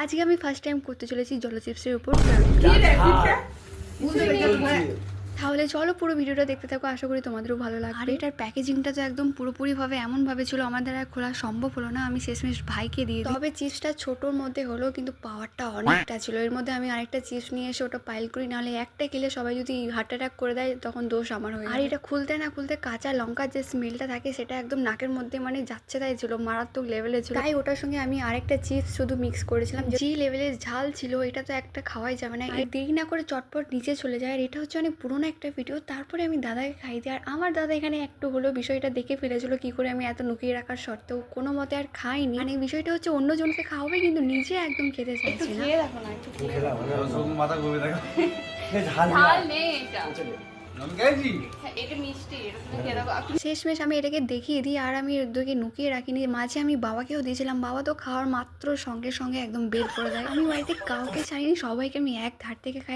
আজকে আমি first time করতে চলেছি জলো চিপসের উপর। তাহলে চলো পুরো ভিডিওটা দেখতে থাকো, আশা করি তোমাদেরও ভালো লাগবে। আর এটার প্যাকেজিংটা তো একদম পুরোপুরিভাবে এমনভাবে ছিল আমাদের আর খোলা সম্ভব হলো না, আমি শেষমেশ ভাইকে দিয়ে দিই। তবে চিপসটা ছোটোর মধ্যে হলো কিন্তু পাওয়ারটা অনেকটা ছিল। এর মধ্যে আমি আরেকটা চিপস নিয়ে এসে ওটা পাইল করি, নাহলে একটা খেলে সবাই যদি হার্ট অ্যাটাক করে দেয় তখন দোষ আমার হয়ে। আর এটা খুলতে না খুলতে কাঁচা লঙ্কার যে স্মেলটা থাকে সেটা একদম নাকের মধ্যে মানে যাচ্ছে তাই ছিল, মারাত্মক লেভেলে ছিল। তাই ওটার সঙ্গে আমি আরেকটা চিপস শুধু মিক্স করেছিলাম, যে লেভেলের ঝাল ছিল এটা তো একটা খাওয়াই যাবে না। আর দেরি না করে চটপট নিচে চলে যায়। আর এটা হচ্ছে অনেক পুরোনো একটা ভিডিও। তারপরে আমি দাদাকে খাই দিই, আর আমার দাদা এখানে একটু হলো বিষয়টা দেখে ফেলেছিল কি করে আমি এত লুকিয়ে রাখার সত্ত্বেও কোনো মতে আর খাইনি। মানে বিষয়টা হচ্ছে অন্যজনকে খাওয়াবে কিন্তু নিজে একদম খেতে চাইছি না। দেখো না একটু খেয়ে দেখো। মাথা ঘুরে দেখা ঝাল নেই এটা। আমি গেছি হ্যাঁ, এটা মিষ্টি, এটা তুমি খেয়ে দেখো। শেষমেশ আমি এটাকে দেখিয়ে দিই, আর আমি এটাকে লুকিয়ে রাখিনি, মাঝে আমি বাবাকেও দিয়েছিলাম। বাবা তো খাওয়ার মাত্র সঙ্গে সঙ্গে একদম বের করে দেয়। আমি বাড়িতে কাউকে চাইনি, সবাইকে আমি এক ধার থেকে খাই।